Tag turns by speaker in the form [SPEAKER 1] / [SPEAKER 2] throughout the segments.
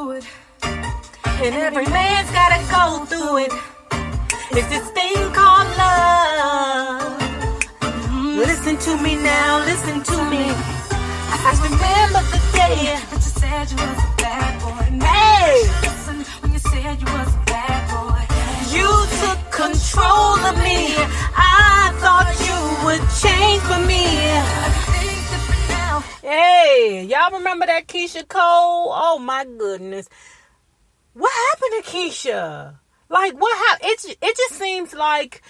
[SPEAKER 1] through it. And every man's gotta go through it. It's this thing called love. Listen to me now, listen to me. I remember the day that you said you was a bad boy. Hey! Listen, when you said you was a bad boy. You took control of me. I thought you would change for me. Hey, y'all remember that Keisha Cole? Oh my goodness. What happened to Keisha? Like, what happened? It just seems like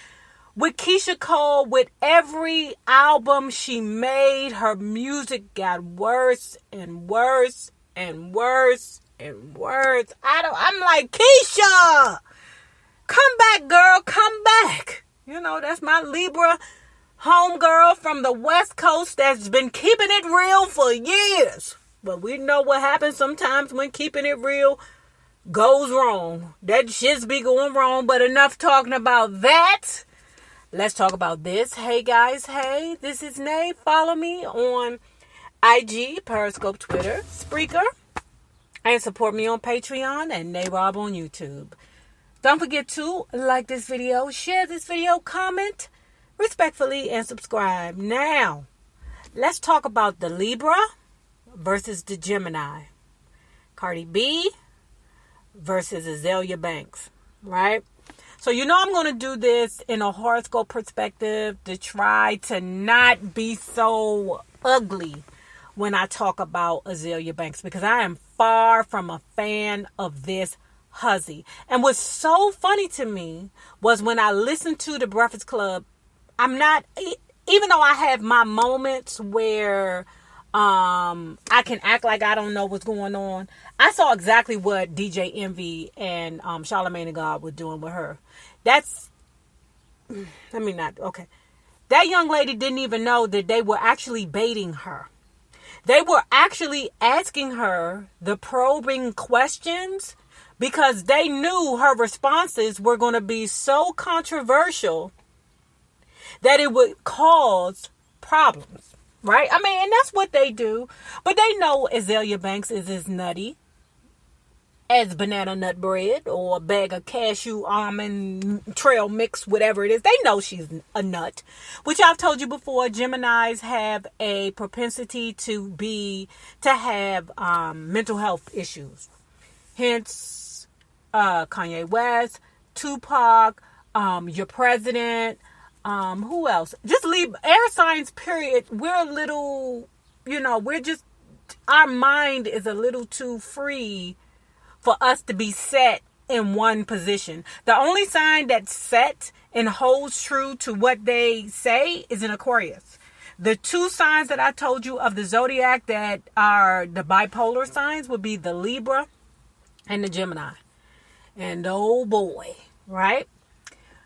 [SPEAKER 1] with Keisha Cole, with every album she made, her music got worse and worse and worse and worse. I'm like, Keisha, come back, girl, come back. You know, that's my Libra homegirl from the West Coast that's been keeping it real for years. But we know what happens sometimes when keeping it real goes wrong. That shit's be going wrong, but enough talking about that. Let's talk about this. Hey guys, hey, this is Nay. Follow me on IG, Periscope, Twitter, Spreaker, and support me on Patreon and Nay Rob on YouTube. Don't forget to like this video, share this video, comment respectfully, and subscribe. Now, let's talk about the Libra versus the Gemini. CardiB versus Azealia Banks, right? So, you know, I'm going to do this in a horoscope perspective to try to not be so ugly when I talk about Azealia Banks, because I am far from a fan of this hussy. And what's so funny to me was when I listened to the Breakfast Club, I'm not, even though I have my moments where I can act like I don't know what's going on, I saw exactly what DJ Envy and Charlamagne and God were doing with her. That young lady didn't even know that they were actually baiting her. They were actually asking her the probing questions because they knew her responses were going to be so controversial that it would cause problems, right? I mean, and that's what they do. But they know Azealia Banks is as nutty as banana nut bread or a bag of cashew almond trail mix, whatever it is. They know she's a nut, which I've told you before. Geminis have a propensity to have mental health issues. Hence, Kanye West, Tupac, your president, who else? Just leave air signs, period. We're a little, our mind is a little too free for us to be set in one position. The only sign that's set and holds true to what they say is an Aquarius. The two signs that I told you of the zodiac that are the bipolar signs would be the Libra and the Gemini. And oh boy, right?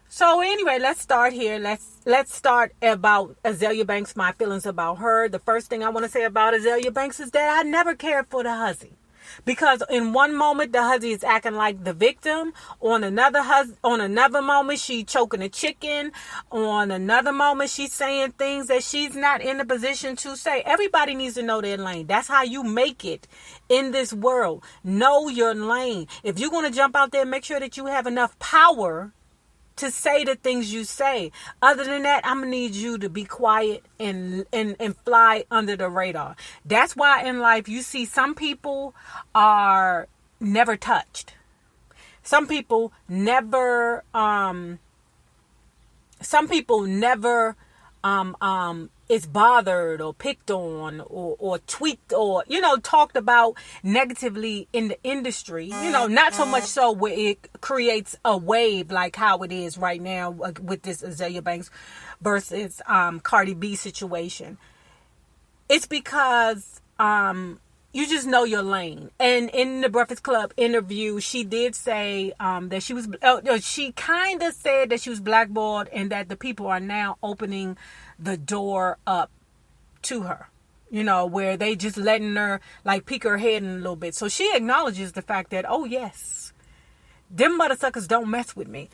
[SPEAKER 1] So anyway, let's start here. Let's start about Azealia Banks, my feelings about her. The first thing I want to say about Azealia Banks is that I never cared for the hussy. Because in one moment the hussy is acting like the victim, on another moment she choking a chicken, on another moment she's saying things that she's not in a position to say. Everybody needs to know their lane. That's how you make it in this world. Know your lane. If you're going to jump out there, make sure that you have enough power to say the things you say. Other than that, I'm going to need you to be quiet and fly under the radar. That's why in life you see some people are never touched. Some people never is bothered or picked on or tweaked or, talked about negatively in the industry. Not so much so where it creates a wave like how it is right now with this Azealia Banks versus CardiB situation. It's because you just know your lane. And in the Breakfast Club interview, she did say that she kind of said that she was blackballed and that the people are now opening the door up to her, where they just letting her like peek her head in a little bit. So she acknowledges the fact that, oh yes, them motherfuckers don't mess with me.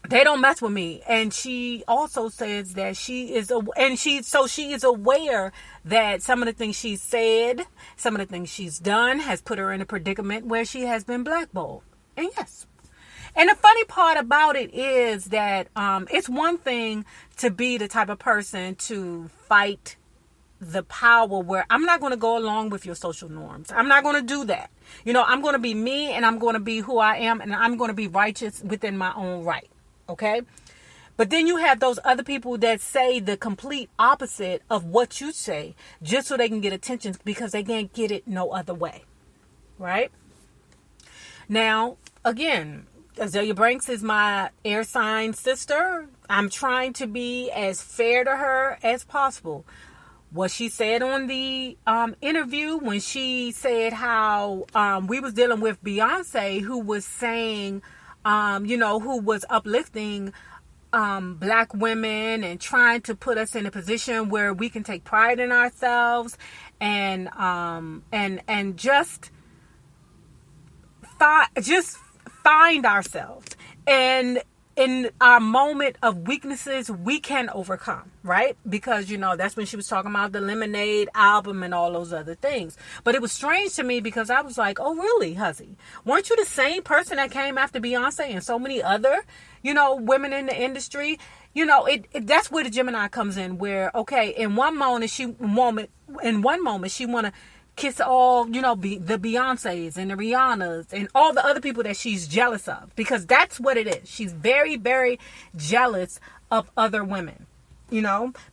[SPEAKER 1] They don't mess with me. And she also says that she is aware that some of the things she's said, some of the things she's done has put her in a predicament where she has been blackballed. And yes. And the funny part about it is that it's one thing to be the type of person to fight the power where I'm not going to go along with your social norms. I'm not going to do that. I'm going to be me, and I'm going to be who I am, and I'm going to be righteous within my own right. Okay? But then you have those other people that say the complete opposite of what you say just so they can get attention because they can't get it no other way. Right? Now, again, Azealia Banks is my air sign sister. I'm trying to be as fair to her as possible. What she said on the interview when she said how we was dealing with Beyonce, who was saying, who was uplifting black women and trying to put us in a position where we can take pride in ourselves and just find ourselves. And in our moment of weaknesses, we can overcome, right? Because, that's when she was talking about the Lemonade album and all those other things. But it was strange to me because I was like, oh, really, Huzzy? Weren't you the same person that came after Beyonce and so many other, women in the industry? That's where the Gemini comes in, where, okay, in one moment she want to kiss all, the Beyoncés and the Rihannas and all the other people that she's jealous of, because that's what it is. She's very, very jealous of other women,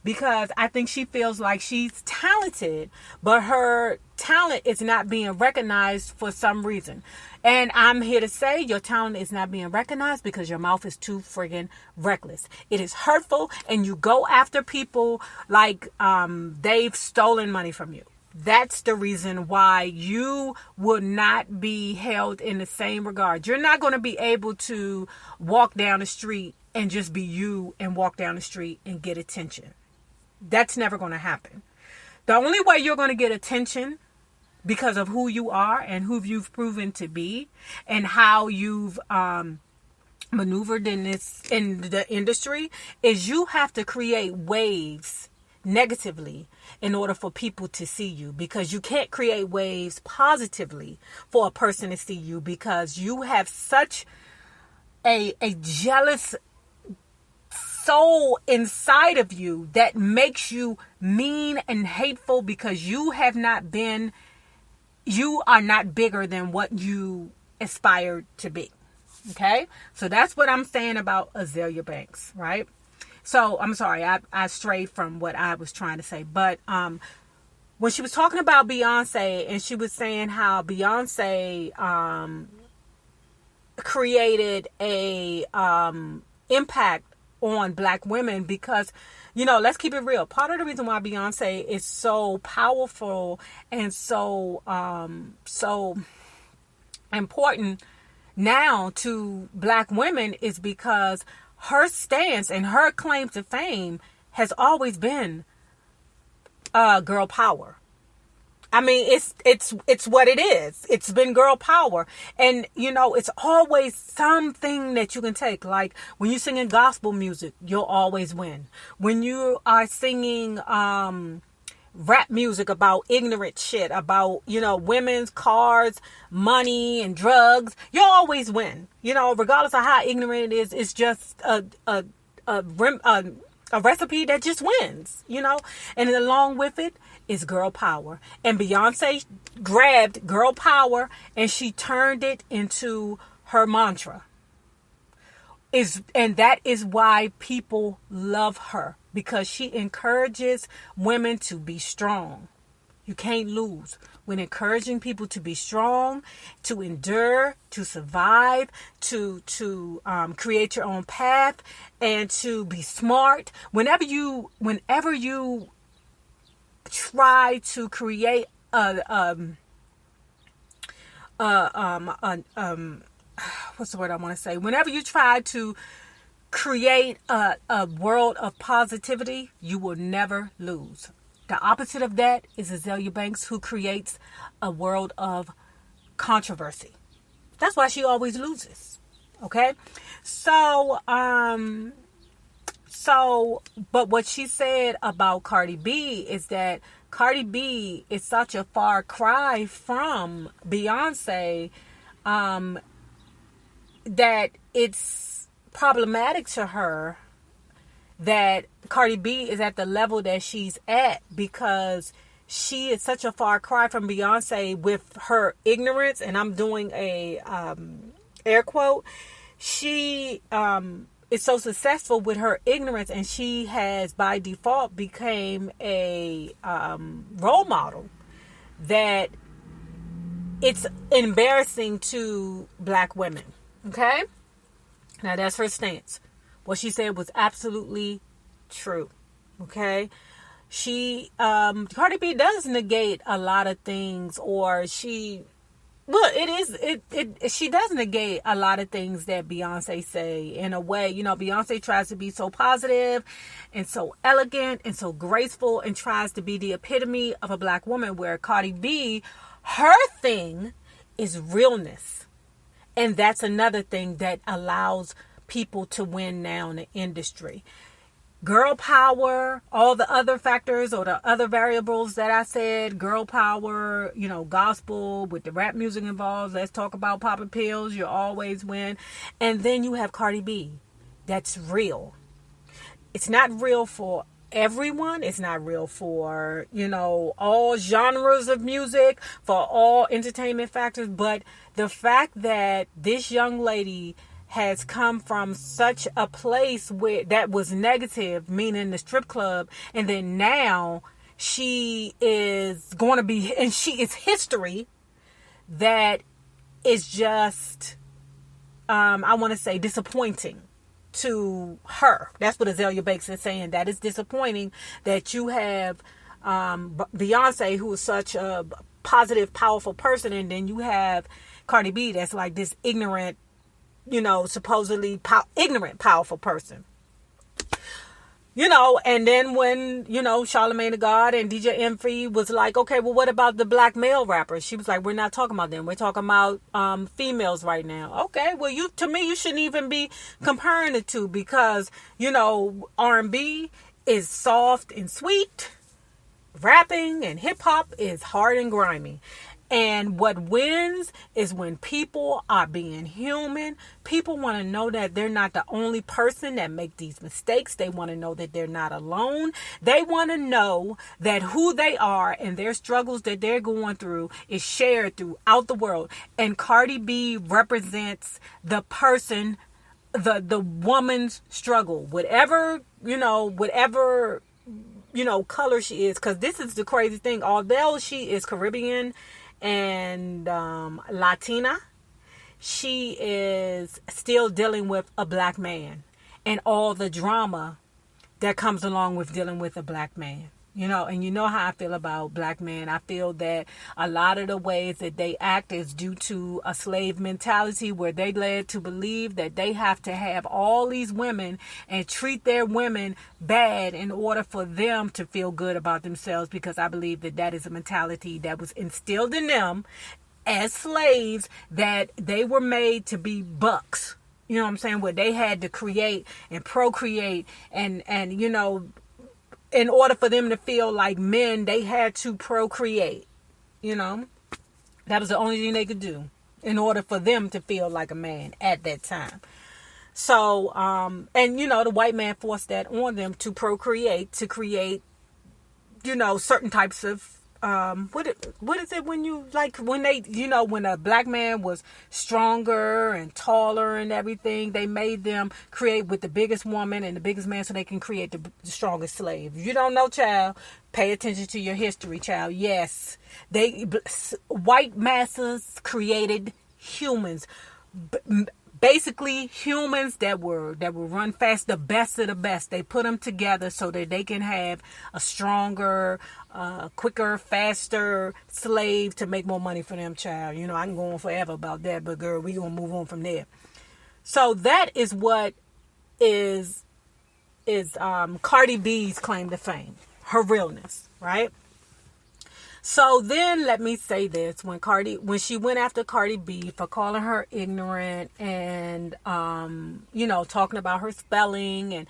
[SPEAKER 1] because I think she feels like she's talented, but her talent is not being recognized for some reason. And I'm here to say your talent is not being recognized because your mouth is too friggin' reckless. It is hurtful, and you go after people like they've stolen money from you. That's the reason why you will not be held in the same regard. You're not going to be able to walk down the street and just be you and walk down the street and get attention. That's never going to happen. The only way you're going to get attention because of who you are and who you've proven to be and how you've maneuvered in the industry is you have to create waves negatively in order for people to see you, because you can't create waves positively for a person to see you, because you have such a jealous soul inside of you that makes you mean and hateful, because you are not bigger than what you aspire to be. Okay? So that's what I'm saying about Azealia Banks, right? So, I'm sorry, I strayed from what I was trying to say. But when she was talking about Beyonce, and she was saying how Beyonce created a impact on black women, because, let's keep it real. Part of the reason why Beyonce is so powerful and so important now to black women is because her stance and her claim to fame has always been girl power. I mean, it's what it is. It's been girl power. And, it's always something that you can take. Like when you're singing gospel music, you'll always win. When you are singing rap music about ignorant shit, about, women's cars, money and drugs, you'll always win. Regardless of how ignorant it is, it's just a recipe that just wins, and along with it is girl power. And Beyonce grabbed girl power and she turned it into her mantra. And that is why people love her, because she encourages women to be strong. You can't lose when encouraging people to be strong, to endure, to survive, to create your own path, and to be smart. Whenever you try to create what's the word I want to say? Whenever you try to create a world of positivity, you will never lose. The opposite of that is Azealia Banks, who creates a world of controversy. That's why she always loses. Okay. So, but what she said about Cardi B is that Cardi B is such a far cry from Beyonce, that it's problematic to her that Cardi B is at the level that she's at, because she is such a far cry from Beyonce with her ignorance. And I'm doing a air quote. She is so successful with her ignorance, and she has by default became a role model that it's embarrassing to black women. Okay? Now that's her stance. What she said was absolutely true. Okay? Cardi B does negate a lot of things, or she does negate a lot of things that Beyonce say in a way. You know, Beyonce tries to be so positive and so elegant and so graceful and tries to be the epitome of a black woman, where Cardi B, her thing is realness. And that's another thing that allows people to win now in the industry. Girl power, all the other factors or the other variables that I said, girl power, you know, gospel with the rap music involved. Let's talk about popping pills. You always win. And then you have Cardi B. That's real. It's not real for everyone. It's not real for, you know, all genres of music, for all entertainment factors. But the fact that this young lady has come from such a place where that was negative, meaning the strip club, and then now she is going to be, and she is history, that is just, I want to say, disappointing to her. That's what Azealia Banks is saying. That is disappointing that you have Beyonce, who is such a positive, powerful person, and then you have Cardi B, that's like this ignorant, you know, supposedly ignorant, powerful person. You know, and then when, you know, Charlamagne the God and DJ Envy was like, okay, well, what about the black male rappers? She was like, we're not talking about them. We're talking about females right now. Okay, well, to me, you shouldn't even be comparing the two, because, you know, R&B is soft and sweet. Rapping and hip hop is hard and grimy. And what wins is when people are being human. People want to know that they're not the only person that make these mistakes. They want to know that they're not alone. They want to know that who they are and their struggles that they're going through is shared throughout the world. And Cardi B represents the person, the woman's struggle, whatever color she is. Because this is the crazy thing. Although she is Caribbean and Latina, she is still dealing with a black man and all the drama that comes along with dealing with a black man. You know, and you know how I feel about black men. I feel that a lot of the ways that they act is due to a slave mentality, where they led to believe that they have to have all these women and treat their women bad in order for them to feel good about themselves, because I believe that that is a mentality that was instilled in them as slaves, that they were made to be bucks. You know what I'm saying? Where they had to create and procreate and you know, in order for them to feel like men, they had to procreate. You know, that was the only thing they could do in order for them to feel like a man at that time. So, and you know, the white man forced that on them to procreate, to create, you know, certain types of, what is it when you, like, when they, you know, when a black man was stronger and taller and everything, they made them create with the biggest woman and the biggest man so they can create the strongest slave. If you don't know, child, pay attention to your history, child. Yes, white masses created humans, basically humans that will run fast, the best of the best. They put them together so that they can have a stronger, quicker, faster slave to make more money for them, child. You know, I can go on forever about that, but girl, we gonna move on from there. So that is what is Cardi B's claim to fame, her realness, right? So then let me say this, when she went after Cardi B for calling her ignorant and talking about her spelling and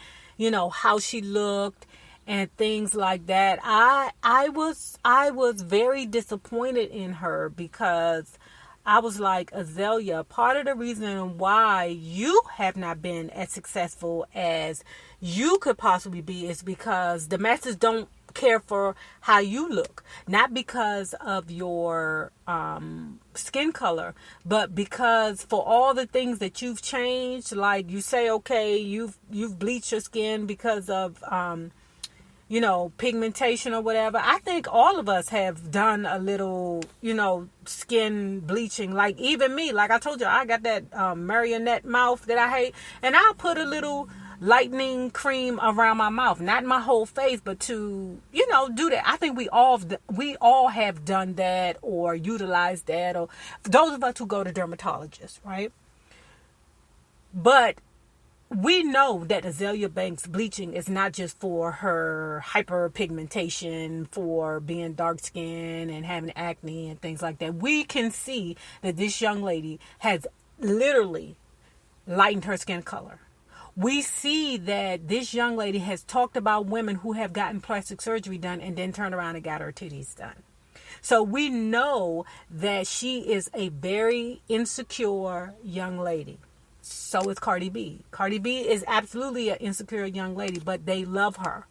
[SPEAKER 1] how she looked and things like that, I was very disappointed in her, because I was like, Azealia, part of the reason why you have not been as successful as you could possibly be is because the masses don't care for how you look. Not because of your skin color, but because for all the things that you've changed. Like you say, okay, you've bleached your skin because of pigmentation or whatever. I think all of us have done a little, skin bleaching. Like even me, like I told you, I got that marionette mouth that I hate. And I'll put a little lightening cream around my mouth, not my whole face, but to, do that. I think we all have done that or utilized that, or those of us who go to dermatologists, right? But we know that Azealia Banks bleaching is not just for her hyperpigmentation, for being dark skinned and having acne and things like that. We can see that this young lady has literally lightened her skin color. We see that this young lady has talked about women who have gotten plastic surgery done and then turned around and got her titties done. So we know that she is a very insecure young lady. So is Cardi B. Cardi B is absolutely an insecure young lady, but they love her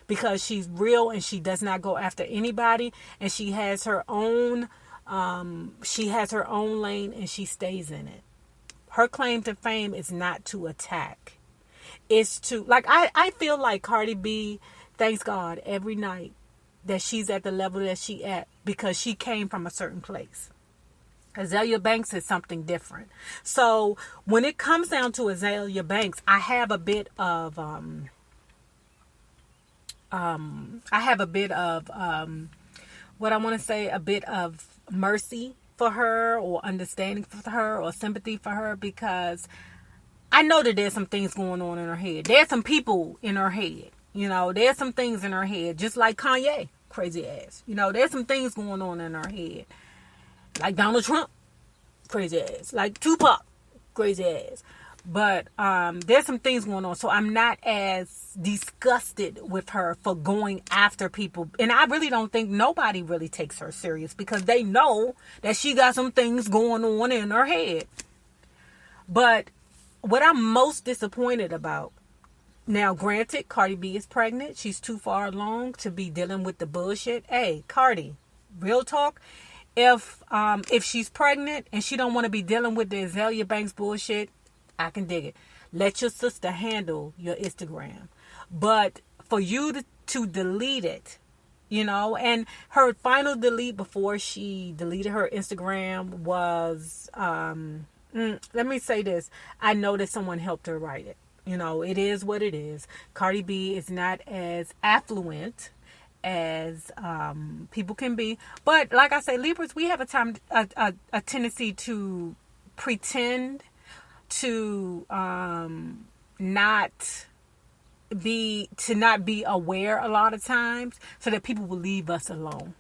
[SPEAKER 1] because she's real and she does not go after anybody, and she has her own lane and she stays in it. Her claim to fame is not to attack. It's to, like, I feel like Cardi B thanks God every night that she's at the level that she at, because she came from a certain place. Azealia Banks is something different. So when it comes down to Azealia Banks, I have a bit of what I want to say, a bit of mercy for her, or understanding for her, or sympathy for her, because I know that there's some things going on in her head. There's some people in her head. There's some things in her head, just like Kanye, crazy ass. There's some things going on in her head. Like Donald Trump, crazy ass. Like Tupac, crazy ass. But there's some things going on. So I'm not as disgusted with her for going after people. And I really don't think nobody really takes her serious, because they know that she got some things going on in her head. But what I'm most disappointed about, now granted, Cardi B is pregnant. She's too far along to be dealing with the bullshit. Hey, Cardi, real talk. If she's pregnant and she don't want to be dealing with the Azealia Banks bullshit, I can dig it. Let your sister handle your Instagram. But for you to delete it, and her final delete before she deleted her Instagram was, let me say this. I know that someone helped her write it. It is what it is. Cardi B is not as affluent as people can be, but like I say, Libras, we have a tendency to pretend to not be aware a lot of times, so that people will leave us alone.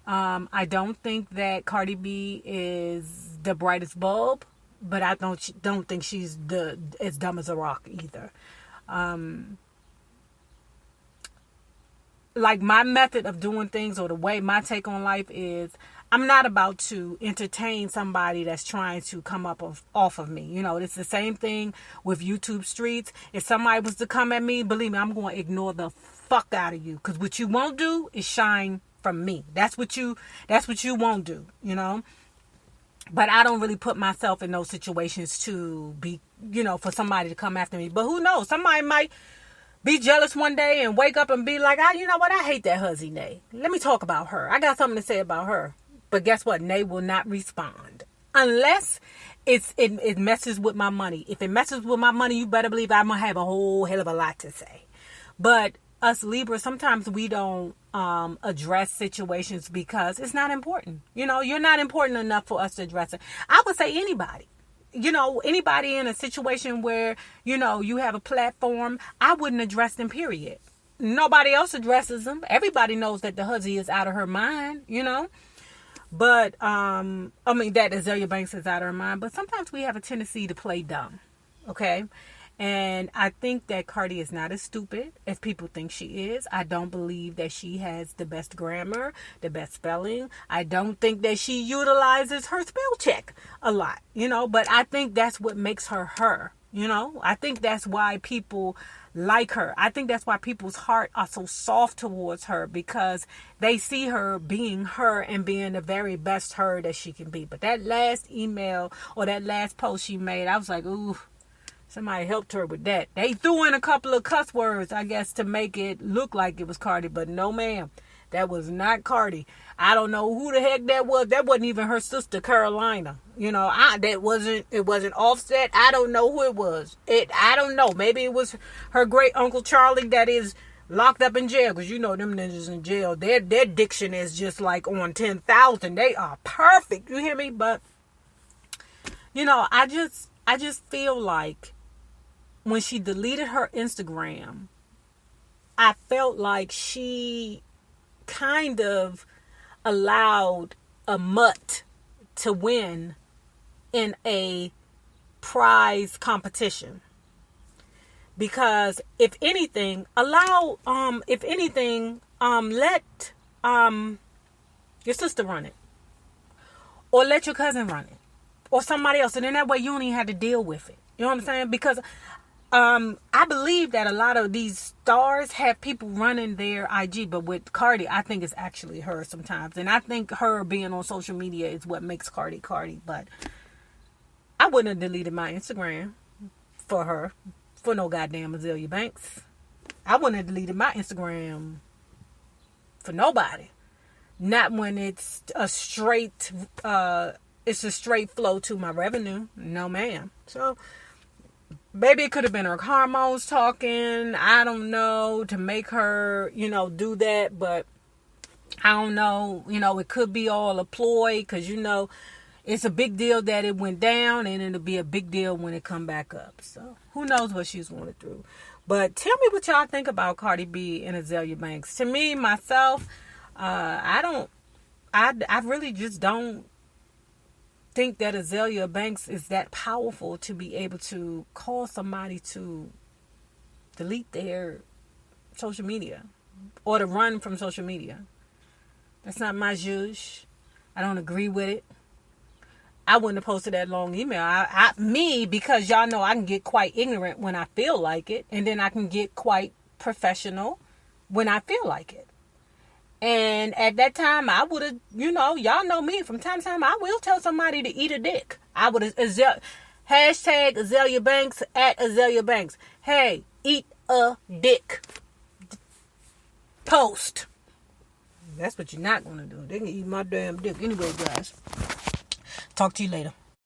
[SPEAKER 1] I don't think that Cardi B is the brightest bulb, but I don't think she's as dumb as a rock either. Like my method of doing things, or the way my take on life is, I'm not about to entertain somebody that's trying to come up off of me. It's the same thing with YouTube streets. If somebody was to come at me, believe me, I'm going to ignore the fuck out of you, because what you won't do is shine from me. That's what you won't do, But I don't really put myself in those situations to be, for somebody to come after me. But who knows? Somebody might be jealous one day and wake up and be like, you know what? I hate that hussy Nay. Let me talk about her. I got something to say about her. But guess what? Nay will not respond unless it messes with my money. If it messes with my money, you better believe I'm going to have a whole hell of a lot to say. But us Libra, sometimes we don't address situations because it's not important. You're not important enough for us to address it. I would say anybody. Anybody in a situation where, you have a platform, I wouldn't address them, period. nobody else addresses them. Everybody knows that the hussy is out of her mind, you know. But, I mean, that Azealia Banks is out of her mind. But sometimes we have a tendency to play dumb, okay? And I think that Cardi is not as stupid as people think she is. I don't believe that she has the best grammar, the best spelling. I don't think that she utilizes her spell check a lot, you know. But I think that's what makes her her, you know. I think that's why people like her. I think that's why people's heart are so soft towards her, because they see her being her and being the very best her that she can be. But that last email or that last post she made, I was like, ooh, somebody helped her with that. They threw in a couple of cuss words, I guess, to make it look like it was Cardi, but no, ma'am. That was not Cardi. I don't know who the heck that was. That wasn't even her sister Carolina. You know, it wasn't Offset. I don't know who it was. I don't know. Maybe it was her great uncle Charlie that is locked up in jail, because you know them ninjas in jail. Their diction is just like on 10,000. They are perfect. You hear me? But you know, I just feel like when she deleted her Instagram, I felt like she kind of allowed a mutt to win in a prize competition. Because if anything, let your sister run it, or let your cousin run it, or somebody else, and then that way you don't even have to deal with it. You know what I'm saying? Because I believe that a lot of these stars have people running their IG, but with Cardi, I think it's actually her sometimes. And I think her being on social media is what makes Cardi Cardi. But I wouldn't have deleted my Instagram for her, for no goddamn Azealia Banks. I wouldn't have deleted my Instagram for nobody. Not when it's a straight flow to my revenue. No, ma'am. So maybe it could have been her hormones talking. I don't know, to make her, you know, do that. But I don't know. You know, it could be all a ploy, because, you know, it's a big deal that it went down, and it'll be a big deal when it come back up. So who knows what she's going through. But tell me what y'all think about Cardi B and Azealia Banks. To me, myself, I really just don't think that Azealia Banks is that powerful to be able to call somebody to delete their social media or to run from social media. That's not my zhuzh. I don't agree with it. I wouldn't have posted that long email. Because y'all know I can get quite ignorant when I feel like it, and then I can get quite professional when I feel like it. And at that time, I would have, you know, y'all know me, from time to time, I will tell somebody to eat a dick. I would have, hashtag Azealia Banks, at Azealia Banks. Hey, eat a dick. Post. That's what you're not going to do. They can eat my damn dick. Anyway, guys, talk to you later.